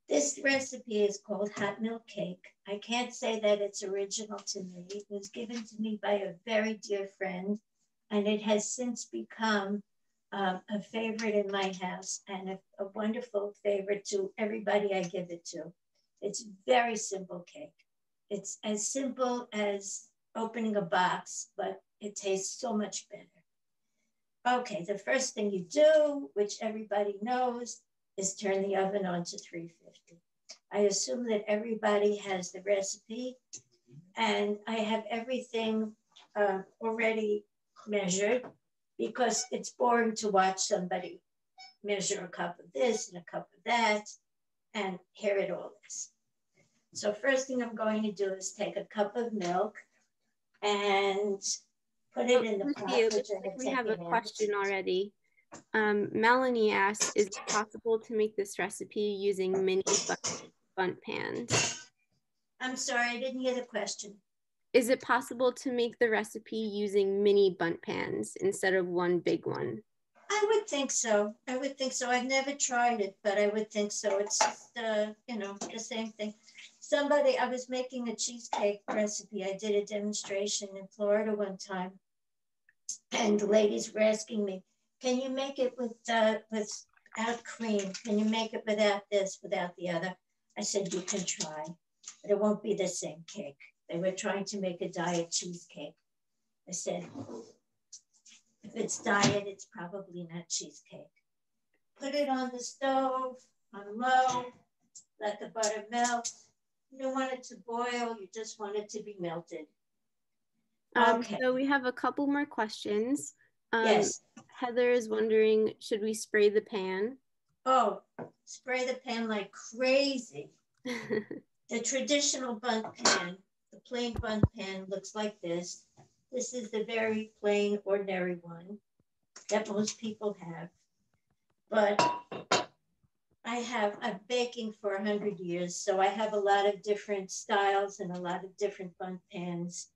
This recipe is called hot milk cake. I can't say that it's original to me. It was given to me by a very dear friend, and it has since become a favorite in my house and a wonderful favorite to everybody I give it to. It's very simple cake. It's as simple as opening a box, but it tastes so much better. Okay, the first thing you do, which everybody knows, is turn the oven on to 350. I assume that everybody has the recipe, and I have everything already measured because it's boring to watch somebody measure a cup of this and a cup of that, and here it all is. So first thing I'm going to do is take a cup of milk and put it in the pot. Lucy, it looks like we have a question already. Melanie asked, is it possible to make this recipe using mini bundt pans? I'm sorry, I didn't hear the question. Is it possible to make the recipe using mini bundt pans instead of one big one? I would think so. I would think so. I've never tried it, but I would think so. It's just, the same thing. I was making a cheesecake recipe. I did a demonstration in Florida one time, and the ladies were asking me, can you make it without cream? Can you make it without this, without the other? I said, you can try, but it won't be the same cake. They were trying to make a diet cheesecake. I said, if it's diet, it's probably not cheesecake. Put it on the stove on low, let the butter melt. You don't want it to boil, you just want it to be melted. Okay. So we have a couple more questions. Yes. Heather is wondering, should we spray the pan? Oh, spray the pan like crazy. The traditional bundt pan, the plain bundt pan looks like this. This is the very plain, ordinary one that most people have. But I'm baking for 100 years, so I have a lot of different styles and a lot of different bundt pans.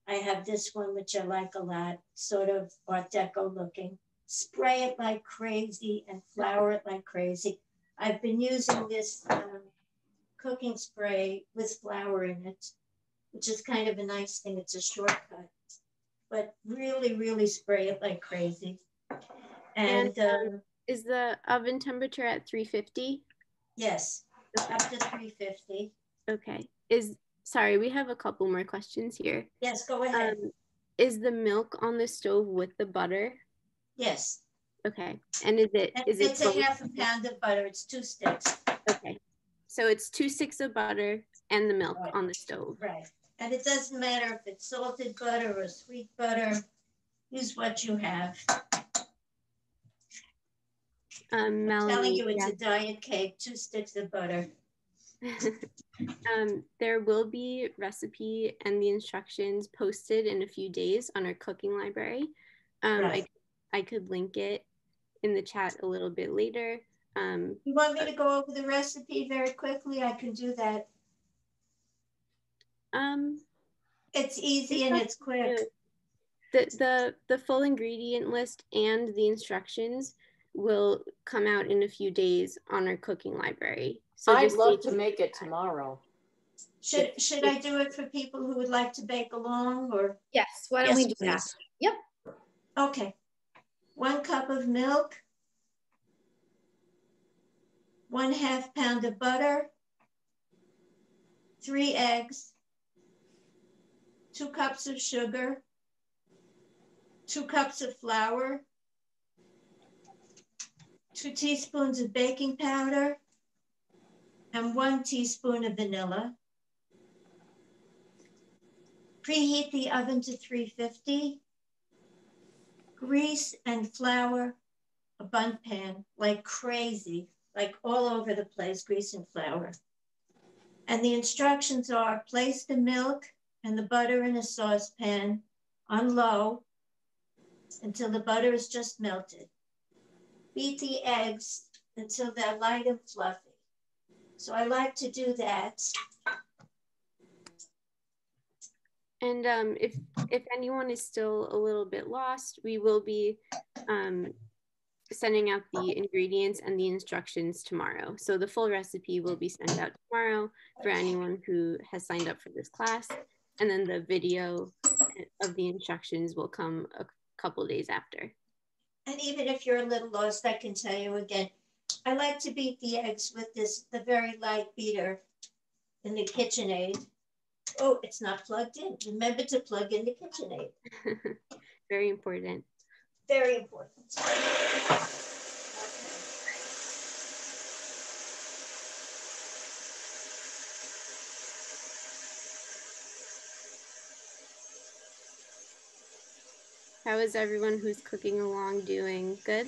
I have this one, which I like a lot, sort of Art Deco looking. Spray it like crazy and flour it like crazy. I've been using this cooking spray with flour in it, which is kind of a nice thing. It's a shortcut, but really, really spray it like crazy. And is the oven temperature at 350? Yes, up to 350. Okay. Sorry, we have a couple more questions here. Yes, go ahead. Is the milk on the stove with the butter? Yes. Okay. And it's a half a pound of butter. It's 2 sticks. Okay. So it's 2 sticks of butter and the milk on the stove. Right. And it doesn't matter if it's salted butter or sweet butter. Use what you have. Melanie, I'm telling you, it's a diet cake, 2 sticks of butter. There will be recipe and the instructions posted in a few days on our cooking library. Right. I could link it in the chat a little bit later. You want me to go over the recipe very quickly? I can do that. It's easy and it's quick. The full ingredient list and the instructions will come out in a few days on our cooking library. So I'd love to make it tomorrow. Should I do it for people who would like to bake along, or? Yes, why don't we do that? Yep. Okay. 1 cup of milk, 1/2 pound of butter, 3 eggs, 2 cups of sugar, 2 cups of flour, 2 teaspoons of baking powder, and 1 teaspoon of vanilla. Preheat the oven to 350. Grease and flour a bundt pan like crazy, like all over the place, grease and flour. And the instructions are: place the milk and the butter in a saucepan on low until the butter is just melted. Beat the eggs until they're light and fluffy. So I like to do that. And if anyone is still a little bit lost, we will be sending out the ingredients and the instructions tomorrow. So the full recipe will be sent out tomorrow for anyone who has signed up for this class. And then the video of the instructions will come a couple days after. And even if you're a little lost, I can tell you again, I like to beat the eggs with the very light beater in the KitchenAid. Oh, it's not plugged in. Remember to plug in the KitchenAid. Very important. Very important. How is everyone who's cooking along doing? Good?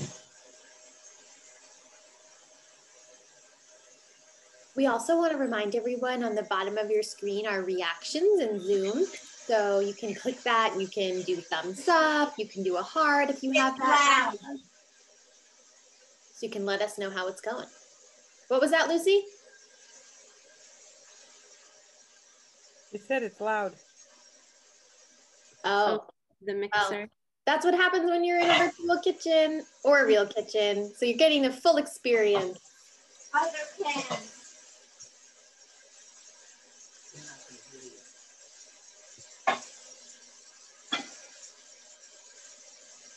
We also want to remind everyone on the bottom of your screen are reactions in Zoom. So you can click that, you can do thumbs up, you can do a heart if you have that. So you can let us know how it's going. What was that, Lucy? You said it's loud. Oh, the mixer. well, that's what happens when you're in a virtual kitchen or a real kitchen. So you're getting the full experience. Other pans.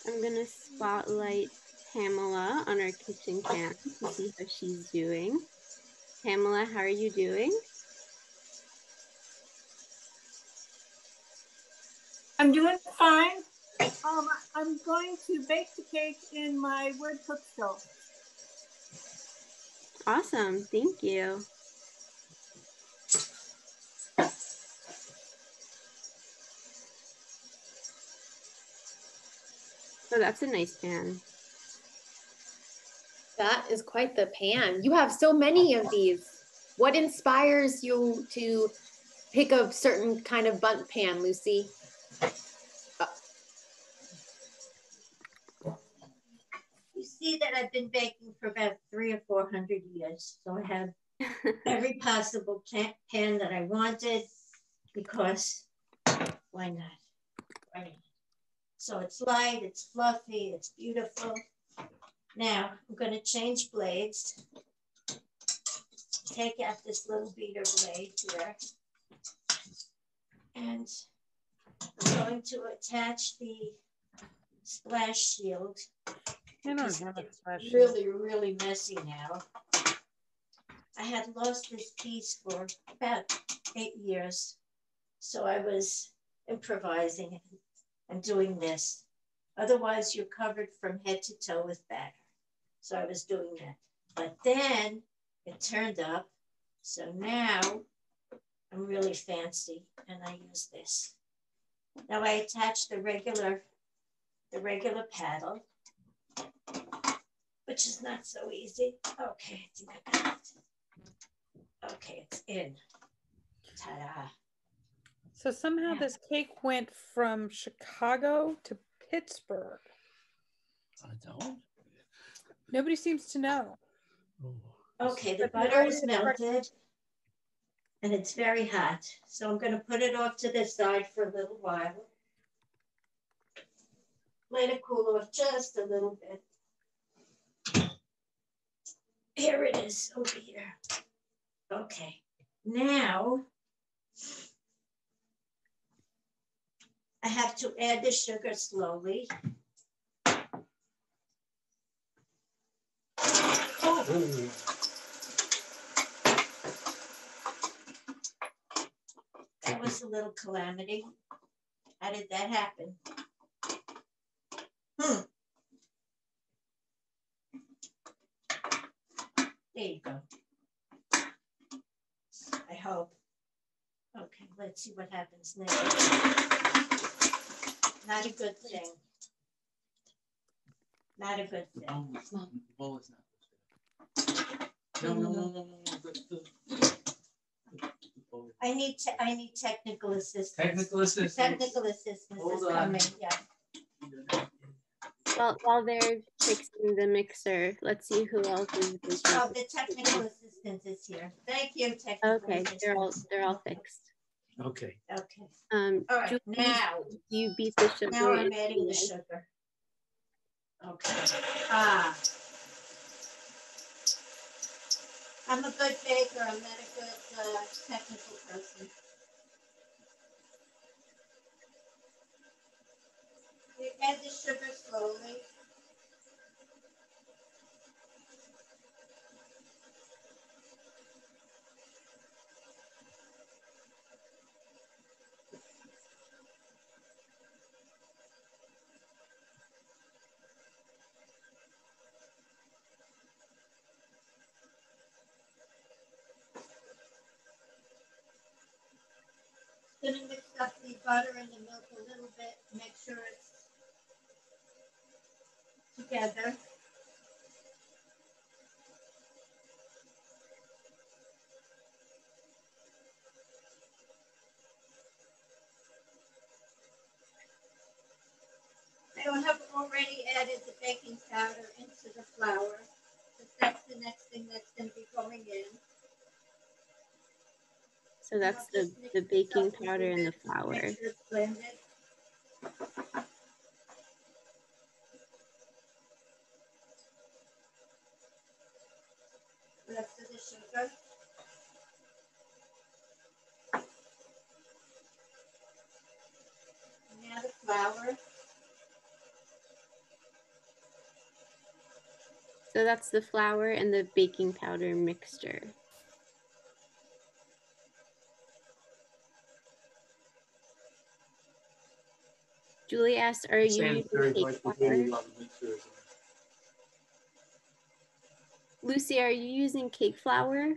I'm gonna spotlight Pamela on our kitchen cam to see how she's doing. Pamela, how are you doing? I'm doing fine. I'm going to bake the cake in my wood cook stove. Awesome, thank you. Oh, that's a nice pan. That is quite the pan. You have so many of these. What inspires you to pick a certain kind of bundt pan, Lucy? You see that I've been baking for about 300 or 400 years. So I have every possible pan that I wanted because why not? Why not? So it's light, it's fluffy, it's beautiful. Now I'm going to change blades. Take out this little beater blade here. And I'm going to attach the splash shield. I don't have a splash shield. Really, really messy now. I had lost this piece for about 8 years. So I was improvising and doing this. Otherwise, you're covered from head to toe with batter. So I was doing that. But then it turned up. So now I'm really fancy and I use this. Now I attach the regular paddle, which is not so easy. Okay, I think I got it. Okay, it's in. Ta-da. So somehow this cake went from Chicago to Pittsburgh. I don't. Nobody seems to know. Okay, the butter is melted and it's very hot. So I'm going to put it off to the side for a little while. Let it cool off just a little bit. Here it is over here. Okay, now I have to add the sugar slowly. That was a little calamity. How did that happen? There you go. I hope. Okay, let's see what happens next. Not a good thing. Not a good thing. It's not. The bowl is not. No. I need technical assistance. Technical assistance. Technical assistance Hold is on. coming. Yeah. While they're fixing the mixer, let's see who else is busy. Oh, the technical assistance is here. Thank you, technical Okay, assistance. they're all fixed. Okay. Okay. All All right, Julie, now you beat the sugar. I'm adding the sugar. Okay. I'm a good baker. I'm not a good technical person. You add the sugar slowly. Gonna mix up the butter and the milk a little bit, make sure it's together. I have already added the baking powder into the flour, because that's the next thing that's going to be going in. So that's the baking powder and the flour. Make sure it's blended. Rest of the sugar. And now the flour. So that's the flour and the baking powder mixture. Julie asked, are you using cake flour? Lucy, are you using cake flour?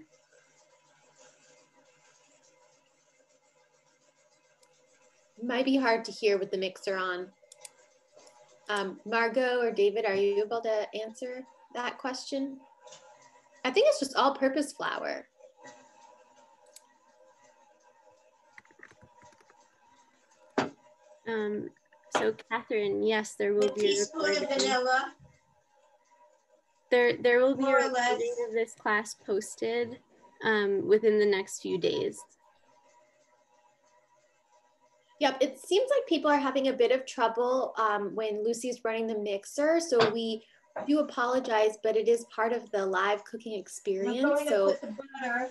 Might be hard to hear with the mixer on. Margot or David, are you able to answer that question? I think it's just all-purpose flour. So Catherine, yes, there will be a teaspoon of recording. vanilla. There will be a More or recording less. of this class posted within the next few days. Yep, it seems like people are having a bit of trouble when Lucy's running the mixer. So we do apologize, but it is part of the live cooking experience. I'm going to So put the butter.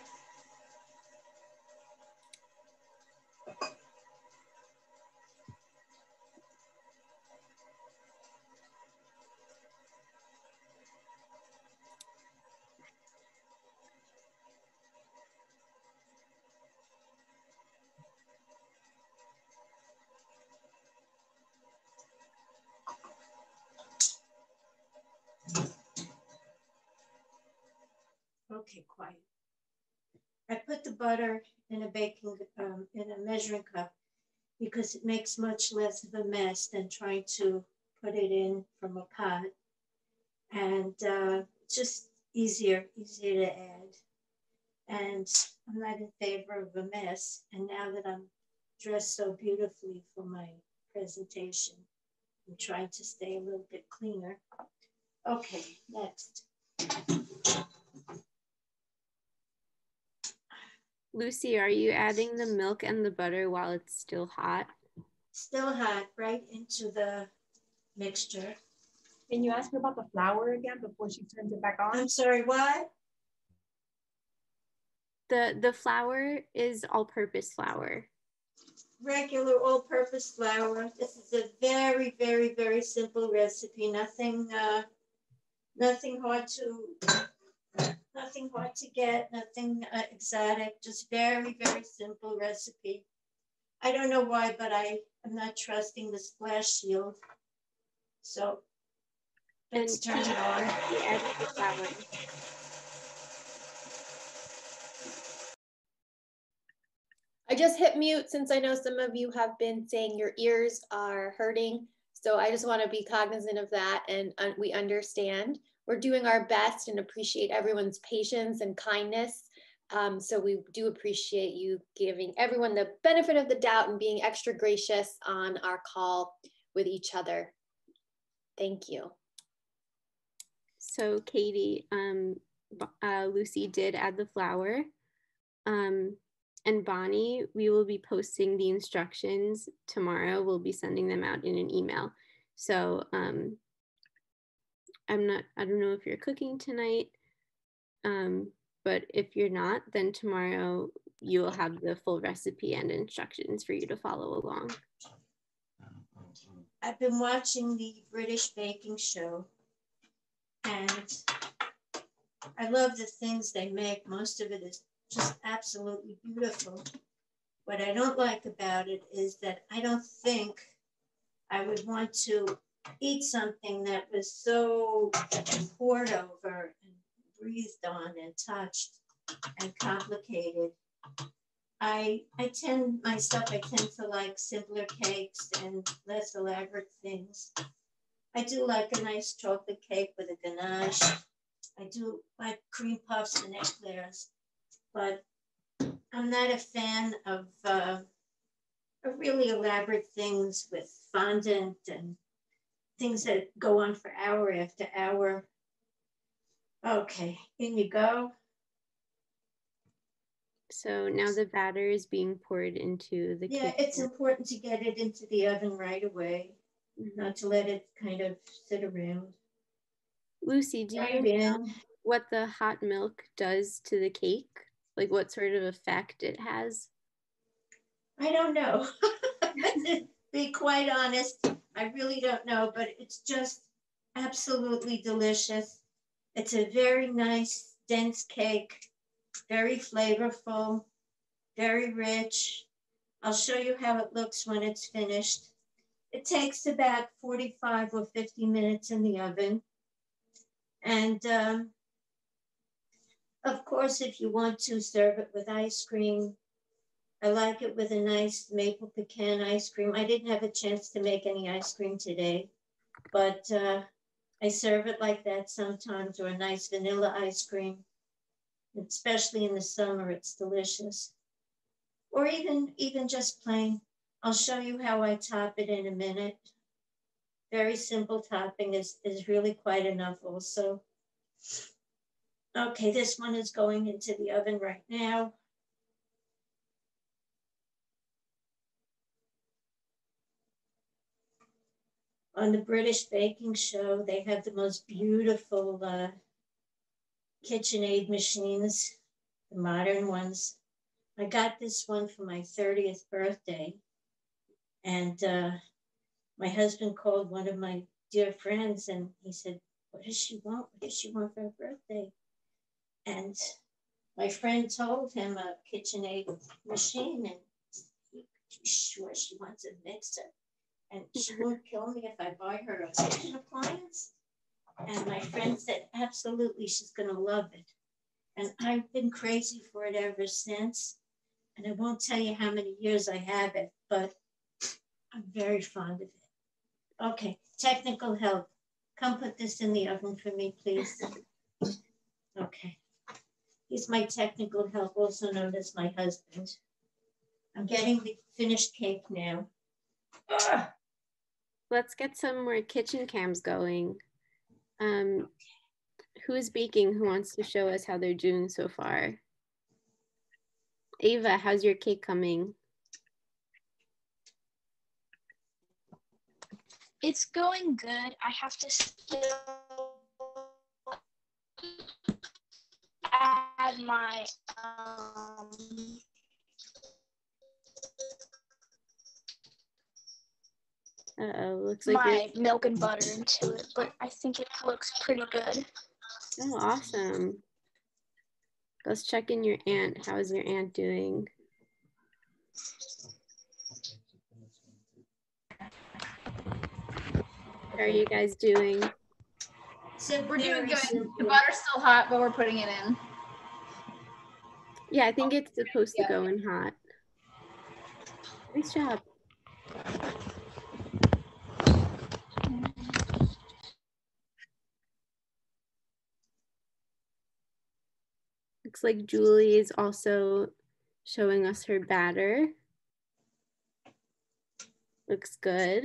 Okay, quiet. I put the butter in a in a measuring cup because it makes much less of a mess than trying to put it in from a pot. And it's just easier to add. And I'm not in favor of a mess. And now that I'm dressed so beautifully for my presentation, I'm trying to stay a little bit cleaner. Okay, next. Lucy, are you adding the milk and the butter while it's still hot? Still hot, right into the mixture. Can you ask her about the flour again before she turns it back on? I'm sorry, what? The flour is all-purpose flour. Regular all-purpose flour. This is a very, very, very simple recipe. Nothing hard to get, nothing exotic, just very, very simple recipe. I don't know why, but I'm not trusting the splash shield. So let's turn it on. We added the flour. I just hit mute since I know some of you have been saying your ears are hurting. So I just want to be cognizant of that, and we understand. We're doing our best and appreciate everyone's patience and kindness. So we do appreciate you giving everyone the benefit of the doubt and being extra gracious on our call with each other. Thank you. So Katie, Lucy did add the flour. And Bonnie, we will be posting the instructions tomorrow. We'll be sending them out in an email. So I don't know if you're cooking tonight, but if you're not, then tomorrow you will have the full recipe and instructions for you to follow along. I've been watching the British baking show, and I love the things they make. Most of it is just absolutely beautiful. What I don't like about it is that I don't think I would want to eat something that was so poured over and breathed on and touched and complicated. I tend to like simpler cakes and less elaborate things. I do like a nice chocolate cake with a ganache. I do like cream puffs and eclairs, but I'm not a fan of really elaborate things with fondant and things that go on for hour after hour. Okay, in you go. So now the batter is being poured into the Yeah, cake. it's important to get it into the oven right away, not to let it kind of sit around. Lucy, do you know what the hot milk does to the cake? Like what sort of effect it has? I don't know. To be quite honest, I really don't know, but it's just absolutely delicious. It's a very nice, dense cake, very flavorful, very rich. I'll show you how it looks when it's finished. It takes about 45 or 50 minutes in the oven. And of course, if you want to serve it with ice cream, I like it with a nice maple pecan ice cream. I didn't have a chance to make any ice cream today, but I serve it like that sometimes, or a nice vanilla ice cream. Especially in the summer, it's delicious. Or even just plain. I'll show you how I top it in a minute. Very simple topping is really quite enough also. Okay, this one is going into the oven right now. On the British baking show, they have the most beautiful KitchenAid machines, the modern ones. I got this one for my 30th birthday, and my husband called one of my dear friends, and he said, "What does she want? What does she want for her birthday?" And my friend told him a KitchenAid machine, and he's sure she wants a mixer. And she won't kill me if I buy her a kitchen appliance. And my friend said, absolutely, she's going to love it. And I've been crazy for it ever since. And I won't tell you how many years I have it, but I'm very fond of it. Okay, technical help. Come put this in the oven for me, please. Okay. He's my technical help, also known as my husband. I'm getting the finished cake now. Ugh. Let's get some more kitchen cams going. Who is baking? Who wants to show us how they're doing so far? Ava, how's your cake coming? It's going good. I have to still add my looks my like milk and butter into it, but I think it looks pretty good. Oh, awesome. Let's check in your aunt. How is your aunt doing? How are you guys doing? We're doing good. The butter's still hot, but we're putting it in. Yeah, I think it's supposed to go in hot. Nice job. Looks like Julie is also showing us her batter. Looks good.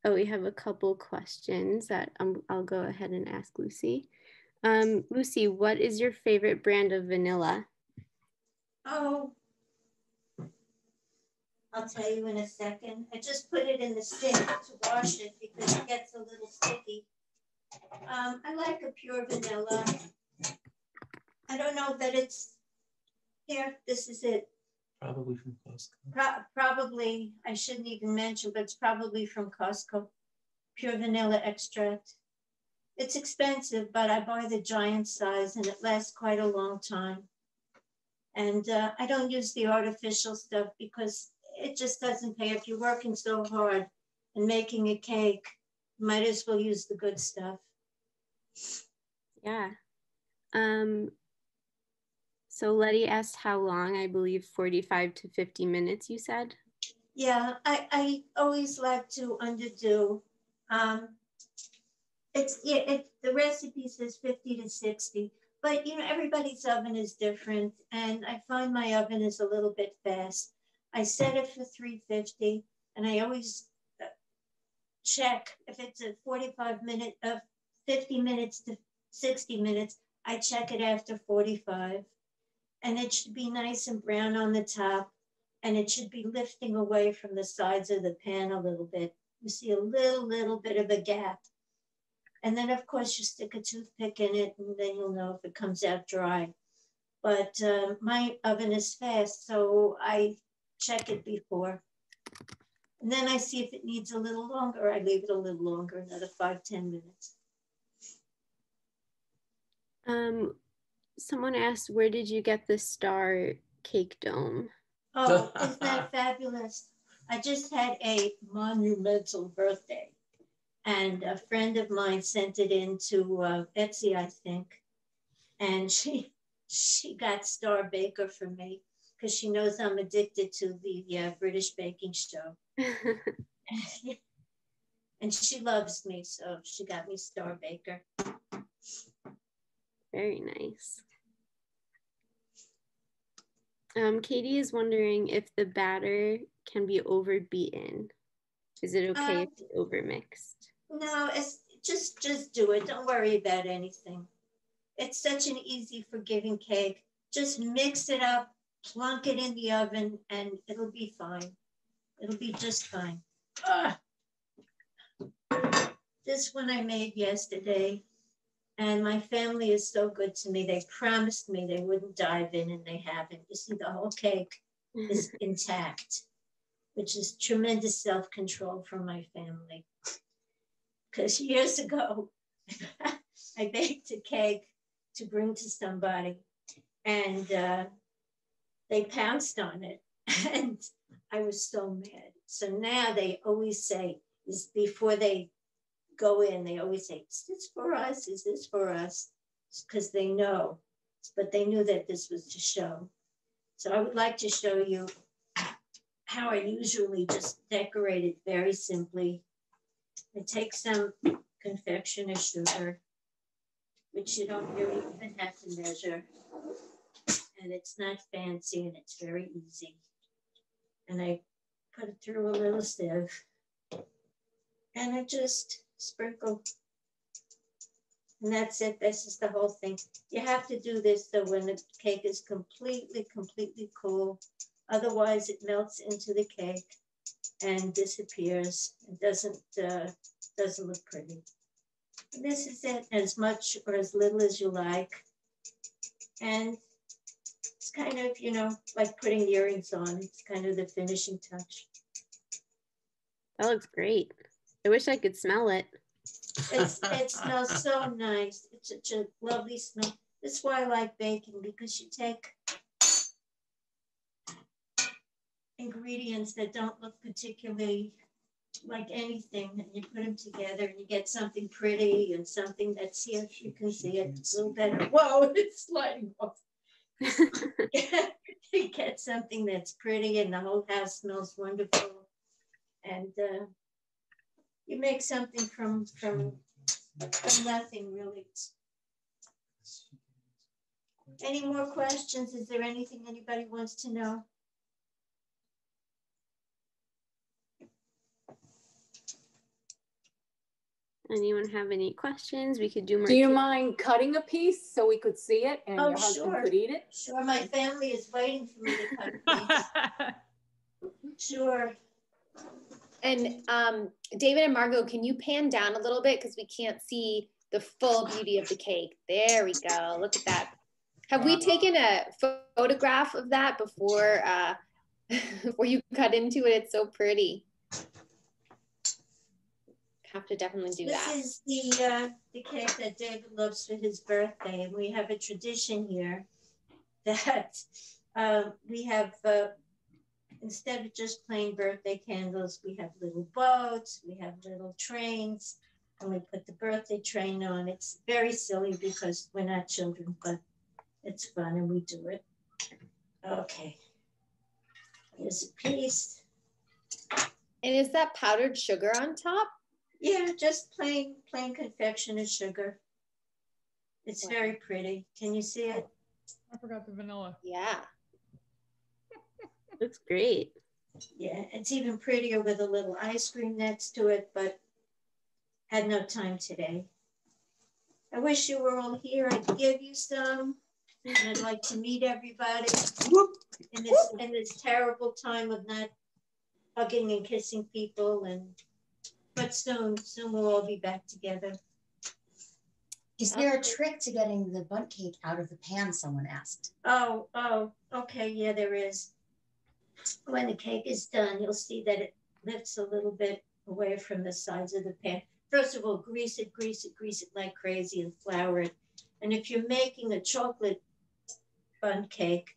Oh, we have a couple questions that I'll go ahead and ask Lucy. Lucy, what is your favorite brand of vanilla? Oh, I'll tell you in a second. I just put it in the sink to wash it because it gets a little sticky. I like a pure vanilla. I don't know that it's here. This is it. Probably from Costco. Probably, I shouldn't even mention, but it's probably from Costco. Pure vanilla extract. It's expensive, but I buy the giant size and it lasts quite a long time. And I don't use the artificial stuff because it just doesn't pay. If you're working so hard and making a cake, you might as well use the good stuff. Yeah. So Letty asked how long. I believe 45 to 50 minutes, you said? Yeah, I always like to underdo. The recipe says 50 to 60, but you know, everybody's oven is different. And I find my oven is a little bit fast. I set it for 350 and I always check if it's a 50 minutes to 60 minutes, I check it after 45. And it should be nice and brown on the top, and it should be lifting away from the sides of the pan a little bit. You see a little bit of a gap. And then of course you stick a toothpick in it and then you'll know if it comes out dry. But my oven is fast, so I check it before. And then I see if it needs a little longer. I leave it a little longer, another 5-10 minutes. Someone asked, where did you get the star cake dome? Oh, isn't that fabulous? I just had a monumental birthday and a friend of mine sent it into Etsy, I think. And she got Star Baker for me because she knows I'm addicted to the British baking show. And she loves me, so she got me Star Baker. Very nice. Katie is wondering if the batter can be overbeaten. Is it okay if it's overmixed? No, it's just do it. Don't worry about anything. It's such an easy, forgiving cake. Just mix it up, plunk it in the oven, and it'll be fine. It'll be just fine. This one I made yesterday, and my family is so good to me. They promised me they wouldn't dive in, and they haven't. You see, the whole cake is intact, which is tremendous self-control from my family. Because years ago, I baked a cake to bring to somebody, and they pounced on it, and I was so mad. So now they always say, before they go in, they always say, is this for us? Is this for us? Because they know, but they knew that this was to show. So I would like to show you how I usually just decorate it very simply. I take some confectioner sugar, which you don't really even have to measure. And it's not fancy and it's very easy. And I put it through a little sieve. And I just sprinkle. And that's it. This is the whole thing. You have to do this though when the cake is completely cool. Otherwise it melts into the cake and disappears. It doesn't look pretty. And this is it, as much or as little as you like. And it's kind of, you know, like putting earrings on. It's kind of the finishing touch. That looks great. I wish I could smell it. It smells so nice. It's such a lovely smell. That's why I like baking, because you take ingredients that don't look particularly like anything, and you put them together and you get something pretty and something that's here. If you can see it, it's a little better. Whoa, it's sliding off. You get something that's pretty and the whole house smells wonderful. And you make something from nothing, really. Any more questions? Is there anything anybody wants to know? Anyone have any questions? We could do more. Do you mind cutting a piece so we could see it and your husband could eat it? Sure, my family is waiting for me to cut a piece. Sure. And David and Margot, can you pan down a little bit because we can't see the full beauty of the cake? There we go. Look at that. Have we taken a photograph of that before before you cut into it? It's so pretty. Have to definitely do that. This is the cake that David loves for his birthday, and we have a tradition here that we have. Instead of just plain birthday candles, we have little boats, we have little trains, and we put the birthday train on. It's very silly because we're not children, but it's fun and we do it. Okay. Here's a piece. And is that powdered sugar on top? Yeah, just plain confectioner's sugar. It's very pretty. Can you see it? I forgot the vanilla. Yeah. Looks great. Yeah, it's even prettier with a little ice cream next to it, but had no time today. I wish you were all here. I'd give you some. And I'd like to meet everybody in this terrible time of not hugging and kissing people. But soon we'll all be back together. Is there a trick to getting the bundt cake out of the pan? Someone asked. Oh, okay. Yeah, there is. When the cake is done, you'll see that it lifts a little bit away from the sides of the pan. First of all, grease it like crazy and flour it. And if you're making a chocolate bundt cake,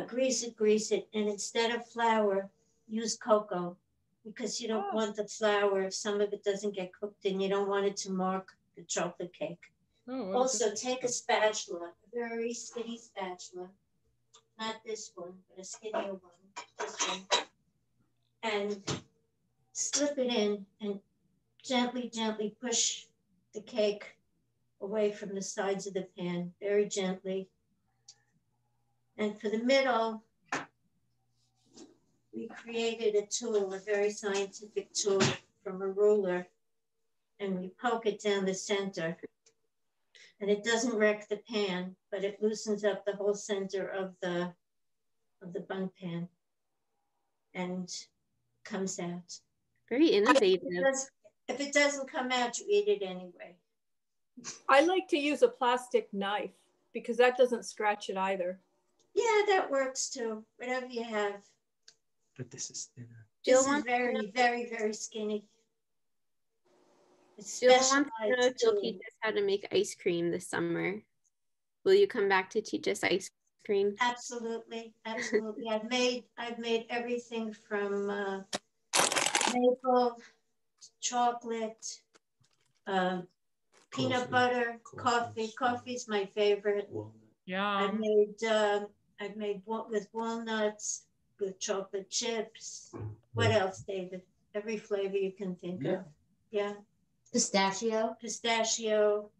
grease it. And instead of flour, use cocoa because you don't want the flour. If some of it doesn't get cooked in, you don't want it to mark the chocolate cake. Also, take a spatula, a very skinny spatula. Not this one, but a skinnier one, this one. And slip it in and gently push the cake away from the sides of the pan, very gently. And for the middle, we created a tool, a very scientific tool from a ruler, and we poke it down the center. And it doesn't wreck the pan, but it loosens up the whole center of the bundt pan and comes out. Very innovative. If it doesn't come out, you eat it anyway. I like to use a plastic knife because that doesn't scratch it either. Yeah, that works too. Whatever you have. But this is thinner. This is very, very, very skinny. Jill wants to know if you'll teach us how to make ice cream this summer. Will you come back to teach us ice cream? Absolutely. I've made everything from maple, chocolate, peanut butter, coffee. Coffee's my favorite. Yeah. I've made with walnuts, with chocolate chips. What else, David? Every flavor you can think of. Yeah. Pistachio,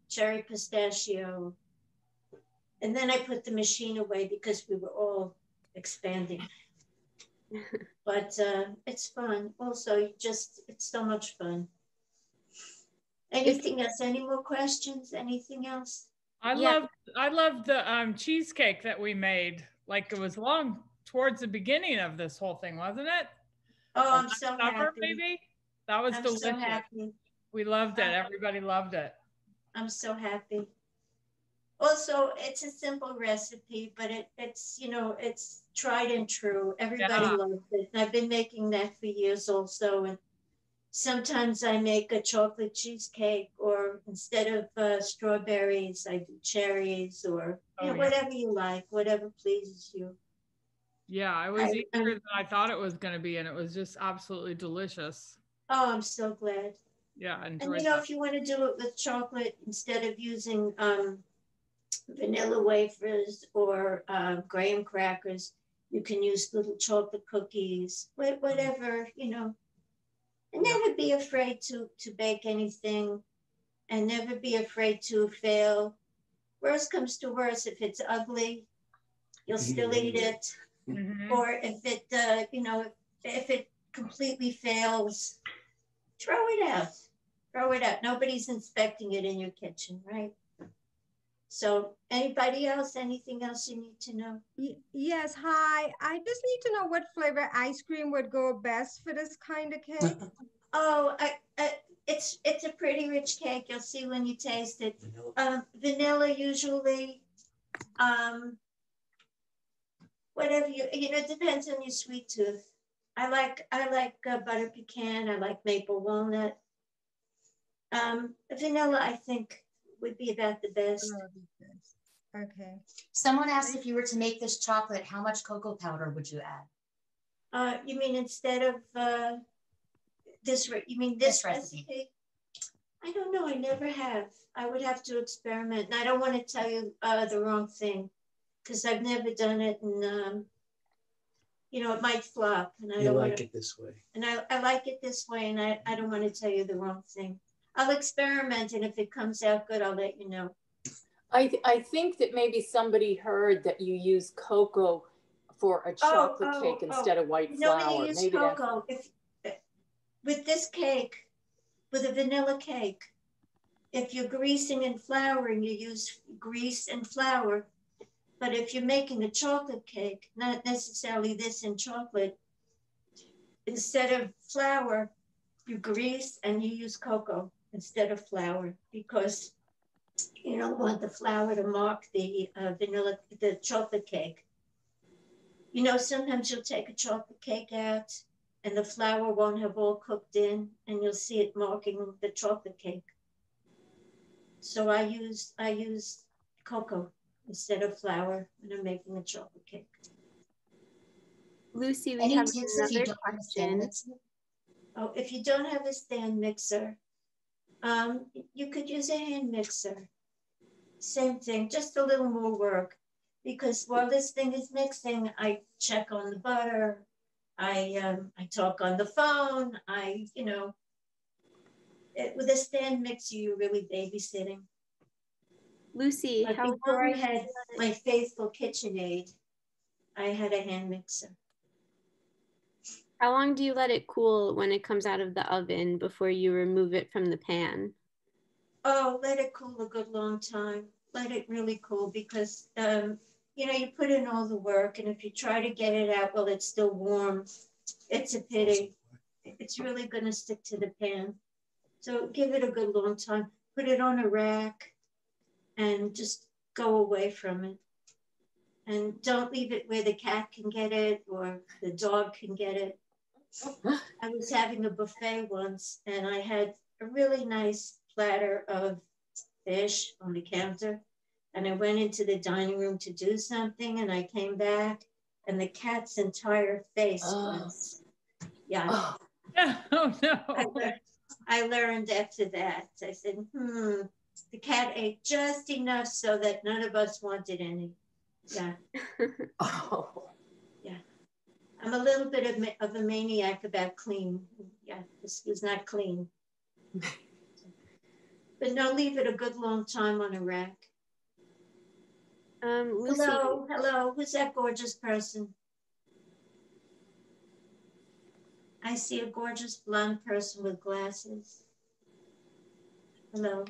cherry pistachio. And then I put the machine away because we were all expanding. But it's fun. Also, it's so much fun. Anything else? Any more questions? Anything else? I love the cheesecake that we made. Like it was long towards the beginning of this whole thing, wasn't it? Oh, I'm so happy. Baby. That was delicious. So happy. We loved it. Everybody loved it. I'm so happy. Also, it's a simple recipe, but it's it's tried and true. Everybody loves it. And I've been making that for years also. And sometimes I make a chocolate cheesecake, or instead of strawberries, I do cherries, or whatever you like, whatever pleases you. Yeah, it was easier than I thought it was going to be, and it was just absolutely delicious. Oh, I'm so glad. Yeah, and if you want to do it with chocolate instead of using vanilla wafers or graham crackers, you can use little chocolate cookies, whatever, And never be afraid to bake anything, and never be afraid to fail. Worst comes to worst, if it's ugly, you'll still eat it. Mm-hmm. Or if it, if it completely fails, throw it out. Nobody's inspecting it in your kitchen, right? So anybody else, anything else you need to know? Yes, hi. I just need to know what flavor ice cream would go best for this kind of cake. Oh, it's a pretty rich cake. You'll see when you taste it. Vanilla usually, whatever you know, it depends on your sweet tooth. I like butter pecan. I like maple walnut. Vanilla, I think, would be about the best. Okay. Someone asked if you were to make this chocolate, how much cocoa powder would you add? You mean instead of this? You mean this recipe? I don't know. I never have. I would have to experiment, and I don't want to tell you the wrong thing because I've never done it, and you know, it might flop. And I don't like it this way. And I like it this way, and I don't want to tell you the wrong thing. I'll experiment, and if it comes out good, I'll let you know. I think that maybe somebody heard that you use cocoa for a chocolate cake instead of white flour. No, you use Maybe cocoa. With this cake, with a vanilla cake, if you're greasing and flouring, you use grease and flour. But if you're making a chocolate cake, not necessarily this in chocolate, instead of flour, you grease and you use cocoa instead of flour because you don't want the flour to mark the the chocolate cake. You know, sometimes you'll take a chocolate cake out and the flour won't have all cooked in and you'll see it marking the chocolate cake. So I use cocoa instead of flour when I'm making a chocolate cake. Lucy, we have another question. Oh, if you don't have a stand mixer, you could use a hand mixer. Same thing, just a little more work. Because while this thing is mixing, I check on the butter. I talk on the phone. You know, with a stand mixer, you're really babysitting. Lucy, but how before long I had my faithful KitchenAid, I had a hand mixer. How long do you let it cool when it comes out of the oven before you remove it from the pan? Oh, let it cool a good long time. Let it really cool because, you know, you put in all the work and if you try to get it out while it's still warm, it's a pity. It's really going to stick to the pan. So give it a good long time. Put it on a rack and just go away from it. And don't leave it where the cat can get it or the dog can get it. I was having a buffet once and I had a really nice platter of fish on the counter. And I went into the dining room to do something and I came back and the cat's entire face was, yeah. Oh no. I learned after that. I said, the cat ate just enough so that none of us wanted any. Yeah. Oh. Yeah. I'm a little bit of a maniac about clean. Yeah, this was not clean. But no, leave it a good long time on a rack. Lucy. Hello, who's that gorgeous person? I see a gorgeous blonde person with glasses. Hello.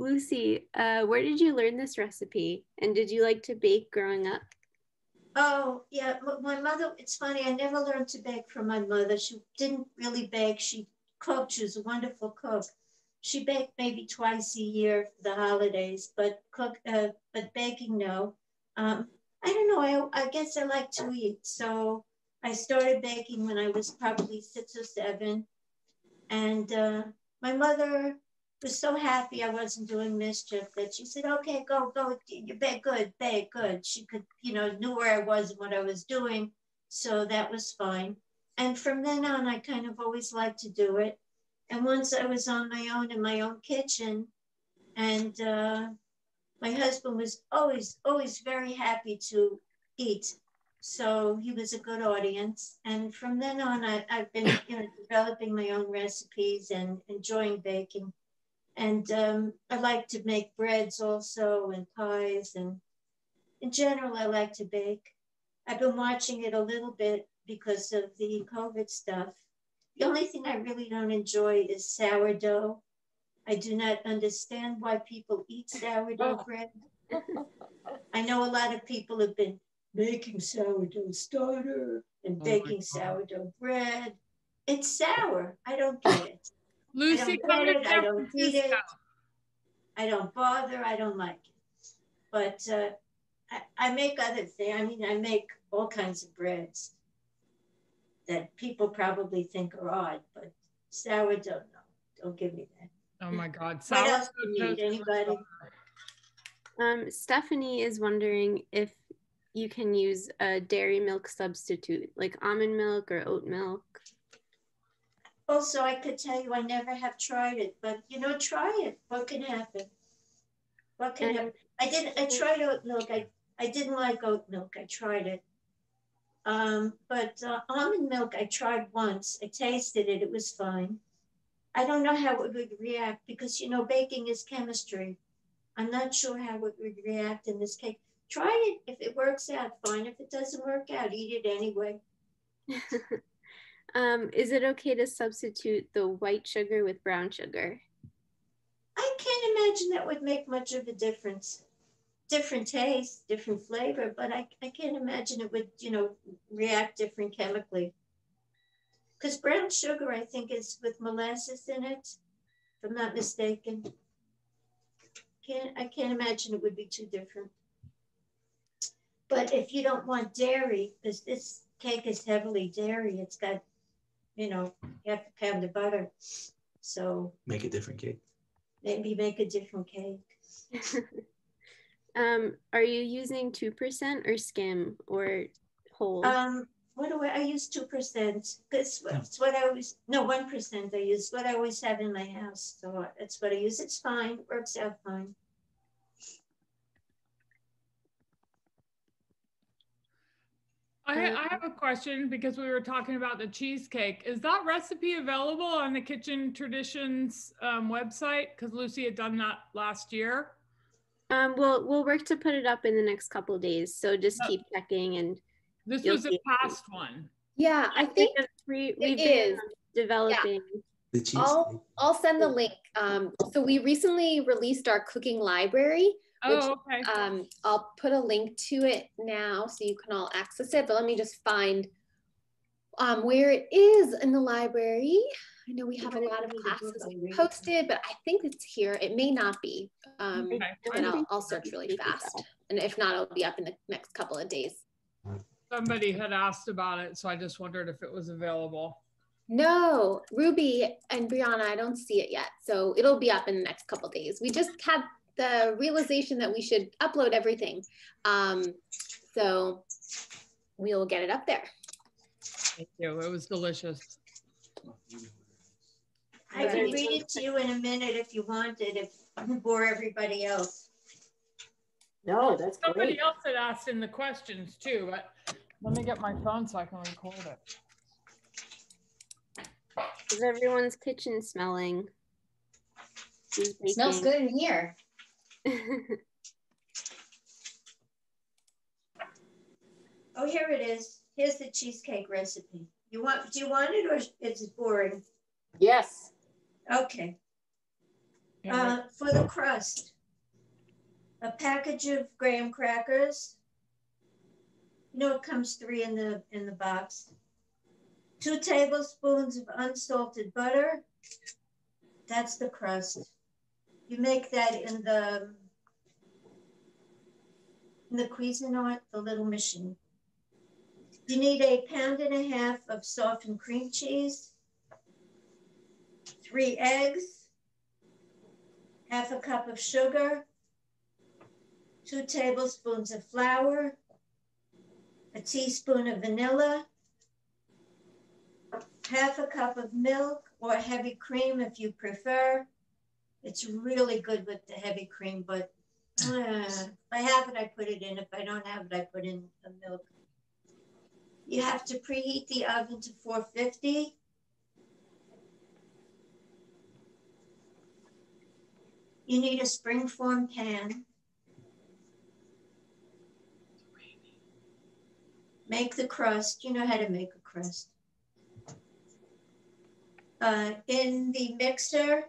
Lucy, where did you learn this recipe? And did you like to bake growing up? Oh, yeah, my mother, it's funny, I never learned to bake from my mother. She didn't really bake, she cooked, she was a wonderful cook. She baked maybe twice a year for the holidays, but baking, no. I don't know, I guess I like to eat. So I started baking when I was probably 6 or 7. And my mother was so happy I wasn't doing mischief that she said, okay, go, you bake good. She could, you know, knew where I was and what I was doing. So that was fine. And from then on, I kind of always liked to do it. And once I was on my own in my own kitchen, and my husband was always very happy to eat. So he was a good audience. And from then on, I've been developing my own recipes and enjoying baking. And I like to make breads also and pies. And in general, I like to bake. I've been watching it a little bit because of the COVID stuff. The only thing I really don't enjoy is sourdough. I do not understand why people eat sourdough bread. I know a lot of people have been making sourdough starter and baking sourdough bread. It's sour. I don't get it. Lucy, I don't get it. I don't eat it. I don't bother. I don't like it. But I make other things. I mean, I make all kinds of breads that people probably think are odd, but sourdough, no. Don't give me that. Oh my God. What else do you need? Anybody? Stephanie is wondering if you can use a dairy milk substitute, like almond milk or oat milk. Also, I could tell you I never have tried it, but you know, try it. What can happen? What can happen? I tried oat milk. I didn't like oat milk. I tried it. But almond milk, I tried once. I tasted it. It was fine. I don't know how it would react because, you know, baking is chemistry. I'm not sure how it would react in this cake. Try it. If it works out, fine. If it doesn't work out, eat it anyway. Is it okay to substitute the white sugar with brown sugar? I can't imagine that would make much of a difference. Different taste, different flavor, but I can't imagine it would, you know, react different chemically. Because brown sugar, I think, is with molasses in it, if I'm not mistaken. I can't imagine it would be too different. But if you don't want dairy, because this cake is heavily dairy, it's got, you know, half a pound of butter. So make a different cake. Maybe make a different cake. Are you using 2% or skim or whole? What do I use 2%? It's what I always, no, 1% I use, what I always have in my house. So that's what I use. It's fine, works out fine. I have a question because we were talking about the cheesecake. Is that recipe available on the Kitchen Traditions website? Because Lucy had done that last year. We'll work to put it up in the next couple of days. So just keep checking and this was a past one. Yeah, I think we've it been is developing. Yeah. I'll send the link. So we recently released our cooking library. Which, okay. I'll put a link to it now so you can all access it, but let me just find where it is in the library. I know we have a lot of classes posted, but I think it's here. It may not be, and I'll search really fast. And if not, it'll be up in the next couple of days. Somebody had asked about it, so I just wondered if it was available. No, Ruby and Brianna, I don't see it yet. So it'll be up in the next couple of days. We just had the realization that we should upload everything. So we'll get it up there. Thank you. It was delicious. I can read it to you in a minute if you wanted, if you bore everybody else. No, that's Somebody great. else had asked in the questions too, but let me get my phone so I can record it. Is everyone's kitchen smelling? It smells good in here. Oh, here it is. Here's the cheesecake recipe. Do you want it or is it boring? Yes. Okay. For the crust, a package of graham crackers. You know, it comes 3 in the box. 2 tablespoons of unsalted butter. That's the crust. You make that in the Cuisinart, the little machine. You need 1.5 pounds of softened cream cheese, 3 eggs, 1/2 cup of sugar, 2 tablespoons of flour, a teaspoon of vanilla, 1/2 cup of milk or heavy cream if you prefer. It's really good with the heavy cream, but if I have it, I put it in. If I don't have it, I put in the milk. You have to preheat the oven to 450. You need a springform pan. Make the crust. You know how to make a crust. In the mixer,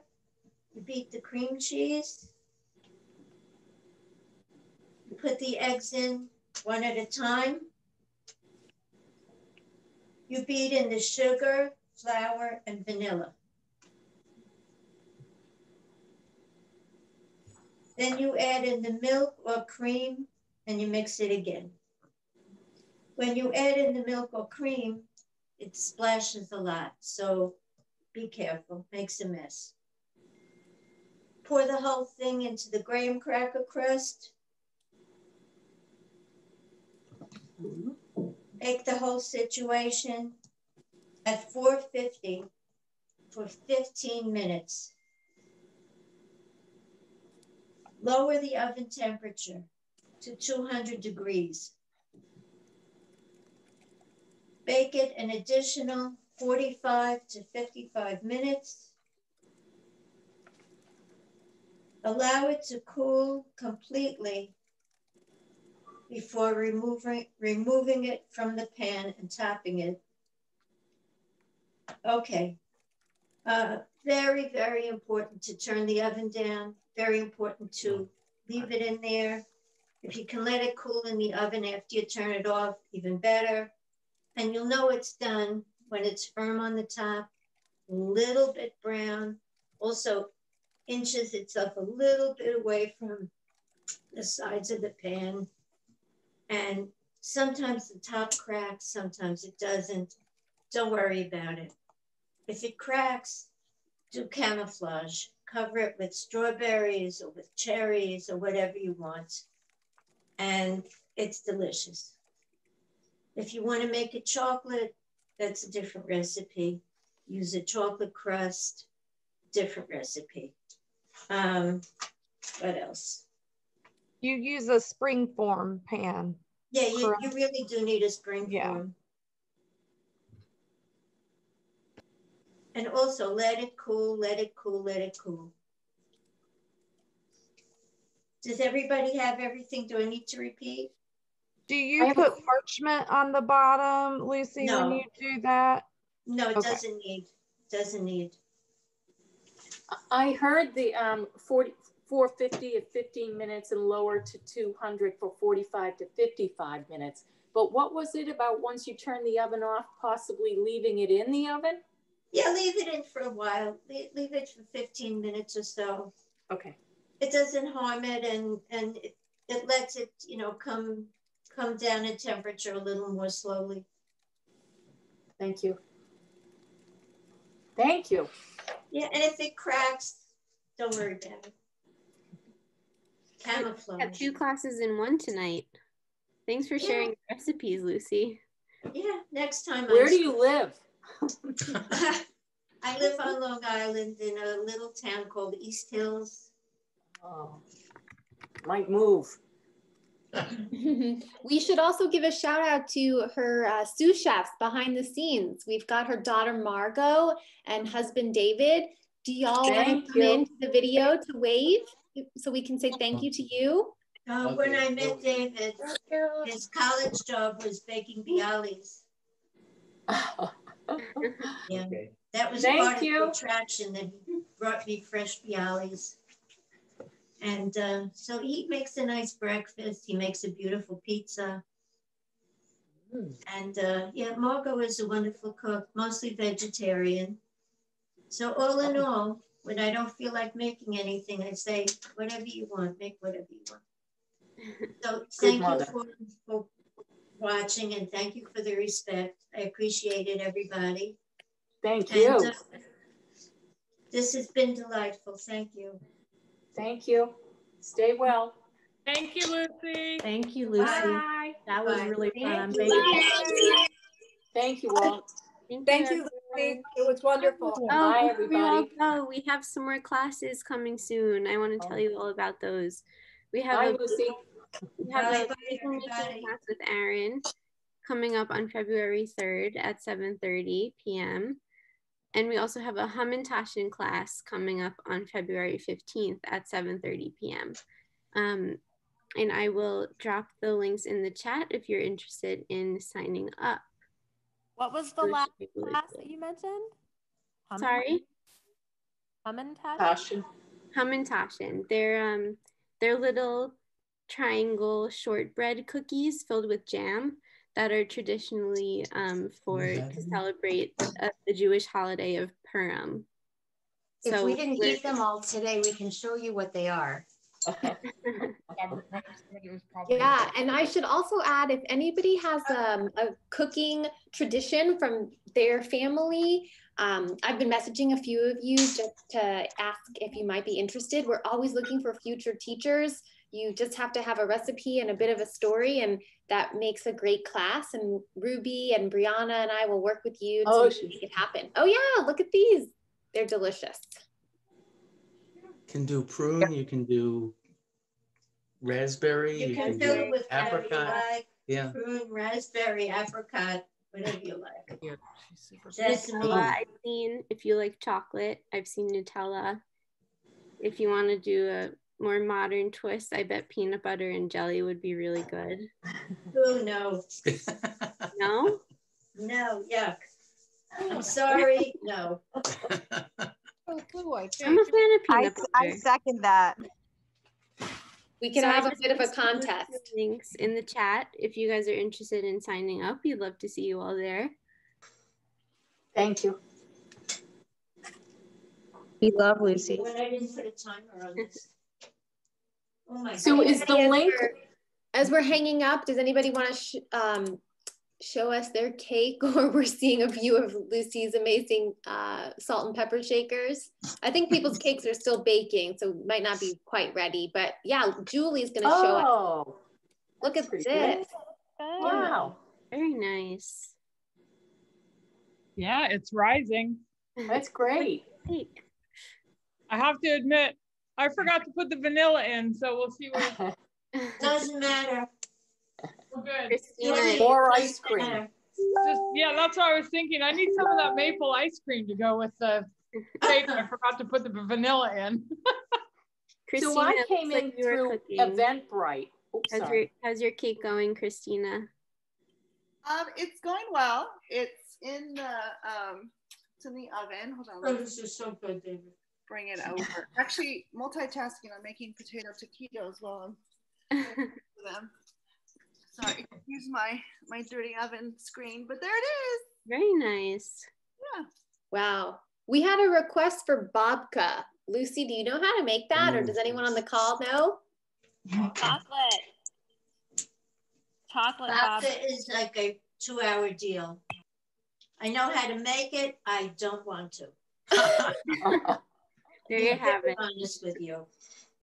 You beat the cream cheese. You put the eggs in one at a time. You beat in the sugar, flour, and vanilla. Then you add in the milk or cream and you mix it again. When you add in the milk or cream, it splashes a lot, so be careful, makes a mess. Pour the whole thing into the graham cracker crust. Bake the whole situation at 450 for 15 minutes. Lower the oven temperature to 200 degrees. Bake it an additional 45 to 55 minutes. Allow it to cool completely before removing it from the pan and topping it. Okay. Very, very important to turn the oven down. Very important to leave it in there. If you can let it cool in the oven after you turn it off, even better. And you'll know it's done when it's firm on the top, a little bit brown, also inches itself a little bit away from the sides of the pan. And sometimes the top cracks, sometimes it doesn't. Don't worry about it. If it cracks, do camouflage. Cover it with strawberries or with cherries or whatever you want. And it's delicious. If you want to make it chocolate, that's a different recipe. Use a chocolate crust, different recipe. What else? You use a springform pan. Yeah, you really do need a springform. Yeah. And also let it cool, let it cool, let it cool. Does everybody have everything? Do I need to repeat? Do you put parchment on the bottom, Lucy, when you do that? No, it doesn't need. Doesn't need. I heard the 450 at 15 minutes and lower to 200 for 45 to 55 minutes. But what was it about once you turn the oven off, possibly leaving it in the oven? Yeah, leave it in for a while. Leave it for 15 minutes or so. Okay. It doesn't harm it, and it lets it, you know, come down in temperature a little more slowly. Thank you. Thank you. Yeah, and if it cracks, don't worry about it. Camouflage. We have 2 classes in 1 tonight. Thanks for sharing recipes, Lucy. Yeah, next time. Where do you live? I live on Long Island in a little town called East Hills. Oh, might move. We should also give a shout out to her sous chefs behind the scenes. We've got her daughter Margot and husband David. Do y'all want to come into the video to wave so we can say thank you to you? When I met David, his college job was baking bialys. Yeah, that was part of the attraction, that he brought me fresh bialys. And so he makes a nice breakfast. He makes a beautiful pizza. And yeah, Margot is a wonderful cook, mostly vegetarian. So all in all, when I don't feel like making anything, I say, whatever you want, make whatever you want. So thank you for watching, and thank you for the respect. I appreciate it, everybody. Thank you. And, this has been delightful. Thank you. Thank you. Stay well. Thank you, Lucy. Thank you, Lucy. Bye. That was really fun. Thank you. Thank you all. Thank you, Lucy. It was wonderful. Bye, everybody. We have some more classes coming soon. I want to tell you all about those. We have Bye, Lucy. We have a making class with Aaron coming up on February 3rd at 7:30 p.m. And we also have a Hamantaschen class coming up on February 15th at 7:30 p.m. And I will drop the links in the chat if you're interested in signing up. What was the last class that you mentioned? Sorry? Hamantaschen? Hamantaschen. They're little triangle shortbread cookies filled with jam that are traditionally to celebrate the Jewish holiday of Purim. If we didn't eat them all today, we can show you what they are. Yeah, and I should also add, if anybody has a cooking tradition from their family, I've been messaging a few of you just to ask if you might be interested. We're always looking for future teachers. You just have to have a recipe and a bit of a story, and that makes a great class. And Ruby and Brianna and I will work with you to make it happen. Oh yeah, look at these. They're delicious. Can do prune, you can do raspberry, You can fill it with apricot. like prune, raspberry, apricot, whatever you like. Yeah, Sesame. Nutella, I've seen, if you like chocolate, I've seen Nutella. If you want to do a more modern twist, I bet peanut butter and jelly would be really good. Oh, no. No? No, yuck. I'm sorry, no. I'm a fan of peanut butter. I second that. We can have a bit of a contest. Links in the chat if you guys are interested in signing up. We'd love to see you all there. Thank you. We love Lucy. When I didn't put a timer on this. Oh my God. So is the link? As we're hanging up, does anybody want to show us their cake, or we're seeing a view of Lucy's amazing salt and pepper shakers? I think people's cakes are still baking, so might not be quite ready, but yeah, Julie's gonna show us. Look at this. Wow. Very nice. Yeah, it's rising. That's great. I have to admit, I forgot to put the vanilla in, so we'll see what. Doesn't matter. We're good. Christina, more ice cream. Yeah, that's what I was thinking. I need some of that maple ice cream to go with the cake. I forgot to put the vanilla in. Christina, So I came like in you were through cooking. Eventbrite. Oops, sorry. How's your cake going, Christina? It's going well. It's in the oven. Hold on. Oh, this is so good, David. Bring it over. Actually, multitasking. I'm making potato taquitos while I'm for them. Sorry, here's my dirty oven screen, but there it is. Very nice. Yeah. Wow. We had a request for babka. Lucy, do you know how to make that, or does anyone on the call know? Chocolate. Chocolate Babka is like a 2-hour deal. I know how to make it. I don't want to. There you have it. Honest with you.